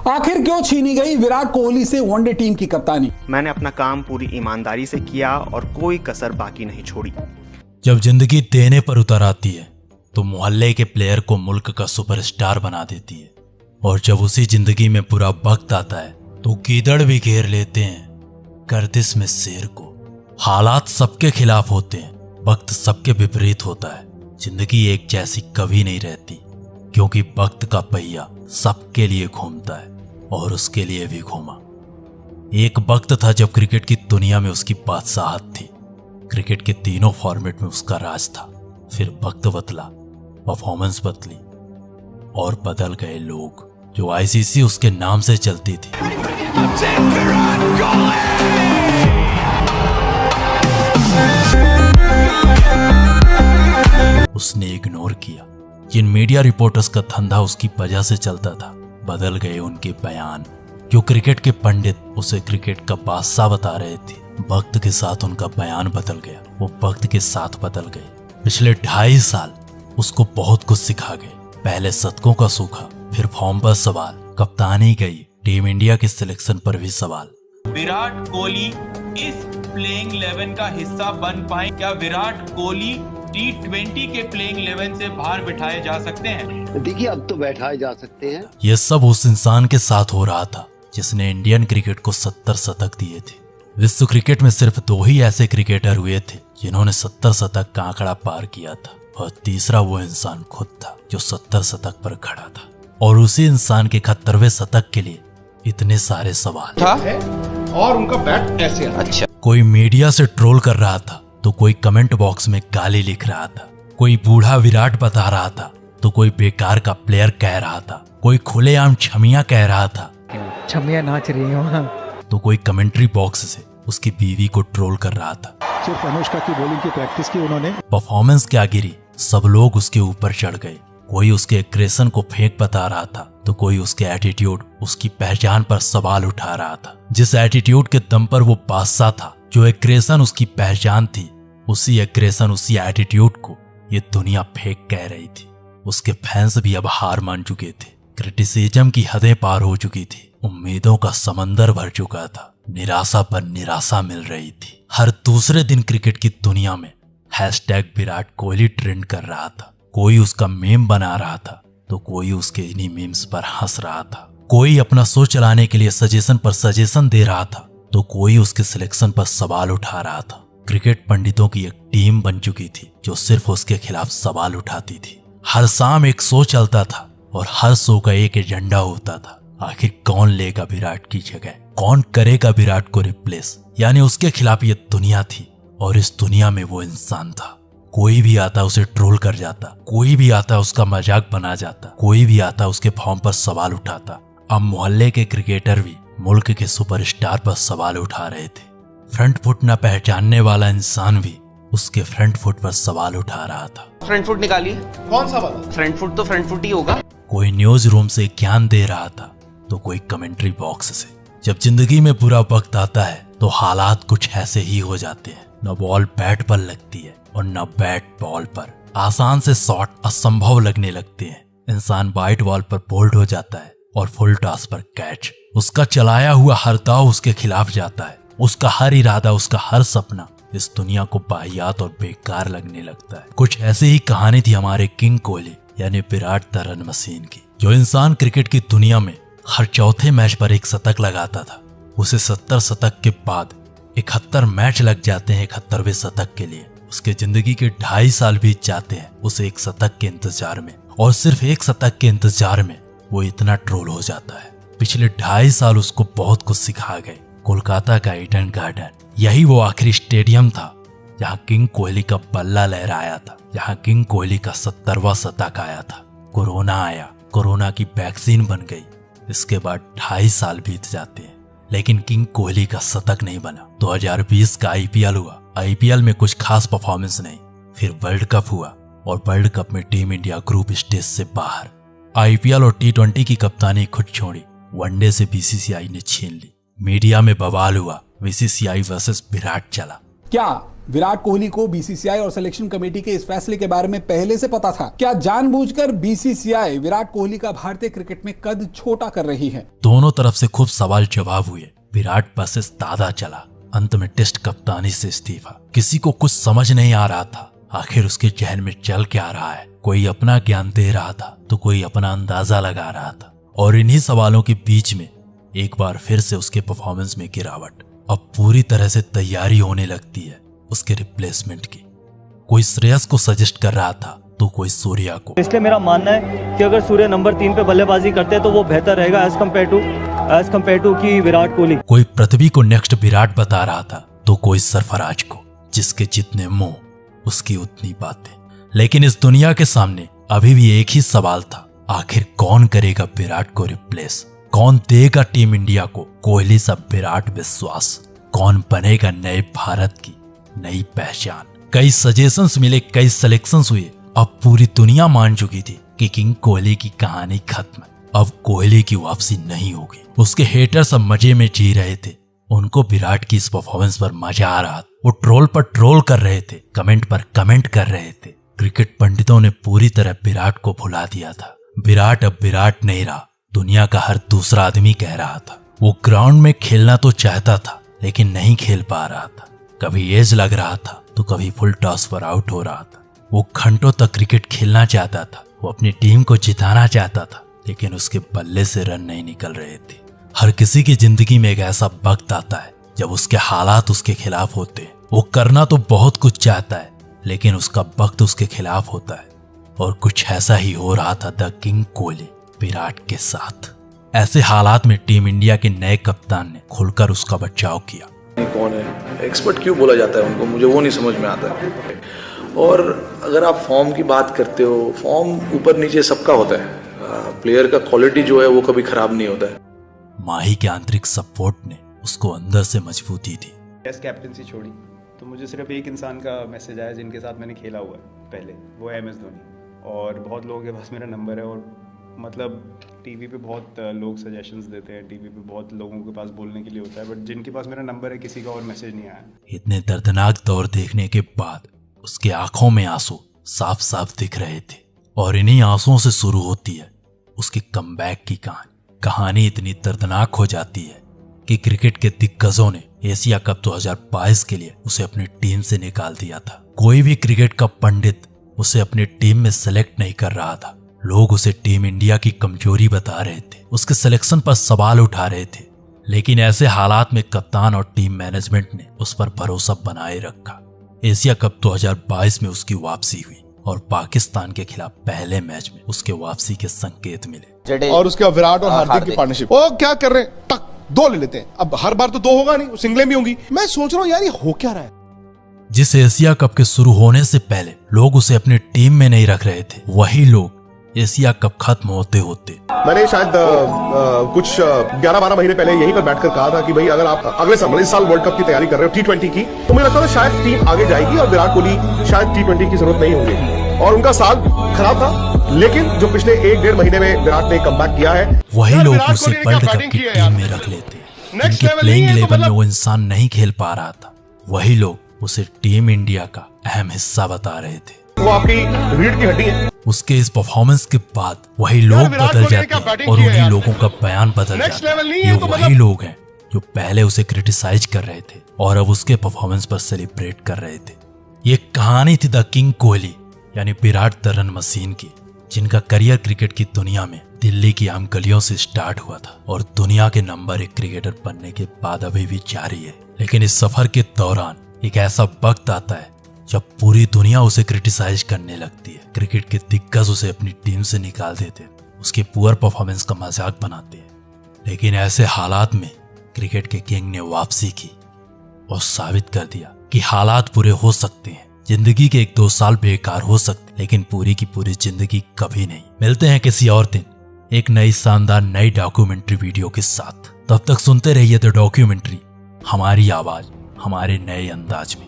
आखिर क्यों छीनी गई विराट कोहली से वनडे टीम की कप्तानी? मैंने अपना काम पूरी ईमानदारी से किया और कोई कसर बाकी नहीं छोड़ी। जब जिंदगी देने पर उतर आती है तो मोहल्ले के प्लेयर को मुल्क का सुपरस्टार बना देती है, और जब उसी जिंदगी में बुरा वक्त आता है तो गीदड़ भी घेर लेते हैं गर्दिश में शेर को। हालात सबके खिलाफ होते हैं, वक्त सबके विपरीत होता है। जिंदगी एक जैसी कभी नहीं रहती, क्योंकि वक्त का पहिया सबके लिए घूमता है और उसके लिए भी घूमा। एक वक्त था जब क्रिकेट की दुनिया में उसकी बादशाहत थी, क्रिकेट के तीनों फॉर्मेट में उसका राज था। फिर वक्त बदला, परफॉर्मेंस बदली और बदल गए लोग। जो आईसीसी उसके नाम से चलती थी, उसने इग्नोर किया। जिन मीडिया रिपोर्टर्स का धंधा उसकी वजह से चलता था, बदल गए उनके बयान। जो क्रिकेट के पंडित उसे क्रिकेट का बादशाह बता रहे थे, वक्त के साथ उनका बयान बदल गया। वो वक्त के साथ बदल गए। पिछले 2.5 साल उसको बहुत कुछ सिखा गए। पहले शतकों का सूखा, फिर फॉर्म पर सवाल, कप्तानी गई, टीम इंडिया के सिलेक्शन पर भी सवाल। विराट कोहली इस प्लेइंग 11 का हिस्सा बन पाए? क्या विराट कोहली T20 के प्लेइंग 11 से बाहर बिठाए जा सकते हैं? देखिए, अब तो बैठाए जा सकते हैं। यह सब उस इंसान के साथ हो रहा था जिसने इंडियन क्रिकेट को 70 शतक दिए थे। विश्व क्रिकेट में सिर्फ 2 ही ऐसे क्रिकेटर हुए थे जिन्होंने 70 शतक का आंकड़ा पार किया था, और तीसरा वो इंसान खुद था जो 70 शतक पर खड़ा था। और उसी इंसान के 71वें शतक के लिए इतने सारे सवाल था और उनका बैट ऐसे अच्छा। कोई मीडिया से ट्रोल कर रहा था तो कोई कमेंट बॉक्स में गाली लिख रहा था, कोई बूढ़ा विराट बता रहा था तो कोई बेकार का प्लेयर कह रहा था, कोई खुलेआम छमिया कह रहा था, छमिया नाच रही है, तो कोई कमेंट्री बॉक्स से उसकी बीवी को ट्रोल कर रहा था। सिर्फ अनुष्का की बॉलिंग की प्रैक्टिस की उन्होंने। परफॉर्मेंस क्या गिरी, सब लोग उसके ऊपर चढ़ गए। कोई उसके एग्रेशन को फेक बता रहा था तो कोई उसके एटीट्यूड, उसकी पहचान पर सवाल उठा रहा था। जिस एटीट्यूड के दम पर वो बादशाह था, जो एग्रेशन उसकी पहचान थी, उसी एग्रेशन, उसी एटीट्यूड को ये दुनिया फेक कह रही थी। उसके फैंस भी अब हार मान चुके थे। क्रिटिसिज्म की हदें पार हो चुकी थी। उम्मीदों का समंदर भर चुका था। निराशा पर निराशा मिल रही थी। हर दूसरे दिन क्रिकेट की दुनिया में #विराट कोहली ट्रेंड कर रहा था। कोई उसका मीम बना रहा था तो कोई उसके इन्हीं मीम्स पर हंस रहा था। कोई अपना शो चलाने के लिए सजेशन पर सजेशन दे रहा था तो कोई उसके सिलेक्शन पर सवाल उठा रहा था। क्रिकेट पंडितों की एक टीम बन चुकी थी जो सिर्फ उसके खिलाफ सवाल उठाती थी। हर शाम एक शो चलता था और हर शो का एक एजेंडा होता था। आखिर कौन लेगा विराट की जगह, कौन करेगा विराट को रिप्लेस। यानी उसके खिलाफ ये दुनिया थी और इस दुनिया में वो इंसान था। कोई भी आता उसे ट्रोल कर जाता, कोई भी आता उसका मजाक बना जाता, कोई भी आता उसके फॉर्म पर सवाल उठाता। अब मोहल्ले के क्रिकेटर भी मुल्क के सुपरस्टार पर सवाल उठा रहे थे। फ्रंट फुट न पहचानने वाला इंसान भी उसके फ्रंट फुट पर सवाल उठा रहा था। फ्रंट फुट निकालिए। कौन सा वाला? फ्रंट फुट तो फ्रंट फुट ही होगा। कोई न्यूज रूम से ज्ञान दे रहा था तो कोई कमेंट्री बॉक्स से। जब जिंदगी में बुरा वक्त आता है तो हालात कुछ ऐसे ही हो जाते हैं। न बॉल बैट पर लगती है और न बैट बॉल पर। आसान से शॉट असंभव लगने लगते हैं। इंसान वाइट बॉल पर बोल्ड हो जाता है और फुल टॉस पर कैच। उसका चलाया हुआ हर दाव उसके खिलाफ जाता है। उसका हर इरादा, उसका हर सपना इस दुनिया को वाहियात और बेकार लगने लगता है। कुछ ऐसी ही कहानी थी हमारे किंग कोहली यानी विराट द रन मशीन की। जो इंसान क्रिकेट की दुनिया में हर चौथे मैच पर एक शतक लगाता था, उसे 70 शतक के बाद 71 मैच लग जाते हैं 71वें शतक के लिए। उसके जिंदगी के 2.5 साल बीत जाते हैं उसे एक शतक के इंतजार में, और सिर्फ एक शतक के इंतजार में वो इतना ट्रोल हो जाता है। पिछले 2.5 साल उसको बहुत कुछ सिखा गए। कोलकाता का ईडन गार्डन, यही वो आखिरी स्टेडियम था जहाँ किंग कोहली का बल्ला लहराया था, जहाँ किंग कोहली का 70वां शतक आया था। कोरोना आया, कोरोना की वैक्सीन बन गई। इसके बाद 2.5 साल बीत जाते हैं, लेकिन किंग कोहली का शतक नहीं बना। 2020 का IPL हुआ। IPL में कुछ खास परफॉर्मेंस नहीं। फिर वर्ल्ड कप हुआ और वर्ल्ड कप में टीम इंडिया ग्रुप स्टेज से बाहर। IPL और T20 की कप्तानी खुद छोड़ी, वनडे से BCCI ने छीन ली। मीडिया में बवाल हुआ, BCCI वर्सेस विराट चला। क्या विराट कोहली को बीसीसीआई और सिलेक्शन कमेटी के इस फैसले के बारे में पहले से पता था? क्या जानबूझकर बीसीसीआई विराट कोहली का भारतीय क्रिकेट में कद छोटा कर रही है? दोनों तरफ से खूब सवाल जवाब हुए। विराट बस दादा चला, अंत में टेस्ट कप्तानी से इस्तीफा। किसी को कुछ समझ नहीं आ रहा था आखिर उसके जहन में चल क्या रहा है। कोई अपना ज्ञान दे रहा था तो कोई अपना अंदाजा लगा रहा था। और इन्हीं सवालों के बीच में एक बार फिर से उसके परफॉर्मेंस में गिरावट। अब पूरी तरह से तैयारी होने लगती है उसके रिप्लेसमेंट की। कोई श्रेयस को सजेस्ट कर रहा था तो कोई सूर्या को। इसलिए मेरा मानना है कि अगर सूर्य नंबर 3 पे बल्लेबाजी करते हैं तो वो बेहतर रहेगा एज कम्पेयर टू की विराट कोहली। कोई पृथ्वी को नेक्स्ट विराट बता रहा था तो कोई सरफराज को, जिसके जितने मुंह उसकी उतनी बातें। लेकिन इस दुनिया के सामने अभी भी एक ही सवाल था, आखिर कौन करेगा विराट को रिप्लेस? कौन देगा टीम इंडिया को कोहली सा विराट विश्वास? कौन बनेगा नए भारत की नई पहचान? कई सजेशंस मिले, कई सिलेक्शंस हुए। अब पूरी दुनिया मान चुकी थी कि किंग कोहली की कहानी खत्म। अब कोहली की वापसी नहीं होगी। उसके हेटर्स अब मजे में जी रहे थे। उनको विराट की इस परफॉर्मेंस पर मजा आ रहा था। वो ट्रोल पर ट्रोल कर रहे थे, कमेंट पर कमेंट कर रहे थे। क्रिकेट पंडितों ने पूरी तरह विराट को भुला दिया था। विराट अब विराट नहीं रहा, दुनिया का हर दूसरा आदमी कह रहा था। वो ग्राउंड में खेलना तो चाहता था लेकिन नहीं खेल पा रहा था। कभी एज लग रहा था तो कभी फुल टॉस पर आउट हो रहा था। वो घंटों तक क्रिकेट खेलना चाहता था, वो अपनी टीम को जिताना चाहता था, लेकिन उसके बल्ले से रन नहीं निकल रहे थे। हर किसी की जिंदगी में एक ऐसा वक्त आता है जब उसके हालात उसके खिलाफ होते हैं। वो करना तो बहुत कुछ चाहता है लेकिन उसका वक्त उसके खिलाफ होता है। और कुछ ऐसा ही हो रहा था द किंग कोहली विराट के साथ। ऐसे हालात में टीम इंडिया के नए कप्तान ने खुलकर उसका बचाव किया। कौन है, एक्सपर्ट क्यों बोला जाता है उनको, मुझे वो नहीं समझ में आता है। और अगर आप फॉर्म की बात करते हो, फॉर्म ऊपर नीचे सबका होता है। प्लेयर का क्वालिटी जो है वो कभी खराब नहीं होता है। माही के आंतरिक सपोर्ट ने उसको अंदर से मजबूती दी। टेस्ट कैप्टनसी छोड़ी तो मुझे सिर्फ एक इंसान का मैसेज आया जिनके साथ मैंने खेला हुआ है पहले, वो है MS धोनी। और बहुत लोगों के पास मेरा नंबर है और मतलब टीवी पे बहुत लोग सजेशंस देते हैं, टीवी पे बहुत लोगों के पास बोलने के लिए होता है, बट जिनके पास मेरा नंबर है किसी का और मैसेज नहीं आया। इतने दर्दनाक दौर देखने के बाद उसके आंखों में आंसू साफ साफ दिख रहे थे। और इन्हीं आंसुओं से शुरू होती है उसकी कमबैक की कहानी इतनी दर्दनाक हो जाती है कि क्रिकेट के दिग्गजों ने एशिया कप 2022 के लिए उसे अपनी टीम से निकाल दिया था। कोई भी क्रिकेट का पंडित उसे अपनी टीम में सेलेक्ट नहीं कर रहा था। लोग उसे टीम इंडिया की कमजोरी बता रहे थे, उसके सिलेक्शन पर सवाल उठा रहे थे। लेकिन ऐसे हालात में कप्तान और टीम मैनेजमेंट ने उस पर भरोसा बनाए रखा। एशिया कप 2022 में उसकी वापसी हुई और पाकिस्तान के खिलाफ पहले मैच में उसके वापसी के संकेत मिले। और उसके विराट और हार्दिक की पार्टनरशिप, वो क्या कर रहे हैं, टक 2 ले लेते हैं। अब हर बार तो 2 होगा नहीं, सिंगलें भी होंगी। मैं सोच रहा हूँ यार ये हो क्या रहा है। जिस एशिया कप के शुरू होने से पहले लोग उसे अपनी टीम में नहीं रख रहे थे, वही लोग एशिया कप खत्म होते होते मैंने शायद कुछ 11-12 महीने पहले यहीं पर बैठकर कहा था कि भाई अगर आप अगले साल वर्ल्ड कप की तैयारी कर रहे हो T20 की, तो मुझे लगता था शायद टीम आगे जाएगी और विराट कोहली शायद T20 की जरूरत नहीं होगी। और उनका साल खराब था, लेकिन जो पिछले 1-1.5 महीने में विराट ने कमबैक किया है, वही लोग उसे वर्ल्ड कप की टीम में रख लेते हैं। जिनके प्लेइंग 11 में वो इंसान नहीं खेल पा रहा था, वही लोग उसे टीम इंडिया का अहम हिस्सा बता रहे थे। वो आपकी रीढ़ की हड्डी है। उसके इस परफॉर्मेंस के बाद वही लोग बदल जाते हैं और उन्हीं लोगों का बयान बदल जाता है। ये वही लोग हैं जो पहले उसे क्रिटिसाइज कर रहे थे और अब उसके परफॉर्मेंस पर सेलिब्रेट कर रहे थे। ये कहानी थी द किंग कोहली यानी विराट द रन मशीन की, जिनका करियर क्रिकेट की दुनिया में दिल्ली की आम गलियों से स्टार्ट हुआ था और दुनिया के नंबर 1 क्रिकेटर बनने के बाद अभी भी जारी है। लेकिन इस सफर के दौरान एक ऐसा वक्त आता है जब पूरी दुनिया उसे क्रिटिसाइज करने लगती है। क्रिकेट के दिग्गज उसे अपनी टीम से निकाल देते हैं, उसके पुअर परफॉर्मेंस का मजाक बनाते हैं। लेकिन ऐसे हालात में क्रिकेट के किंग ने वापसी की और साबित कर दिया कि हालात बुरे हो सकते हैं, जिंदगी के 1-2 साल बेकार हो सकते, लेकिन पूरी की पूरी जिंदगी कभी नहीं। मिलते हैं किसी और दिन एक नई शानदार नई डॉक्यूमेंट्री वीडियो के साथ। तब तक सुनते रहिए द डॉक्यूमेंट्री, हमारी आवाज हमारे नए अंदाज में।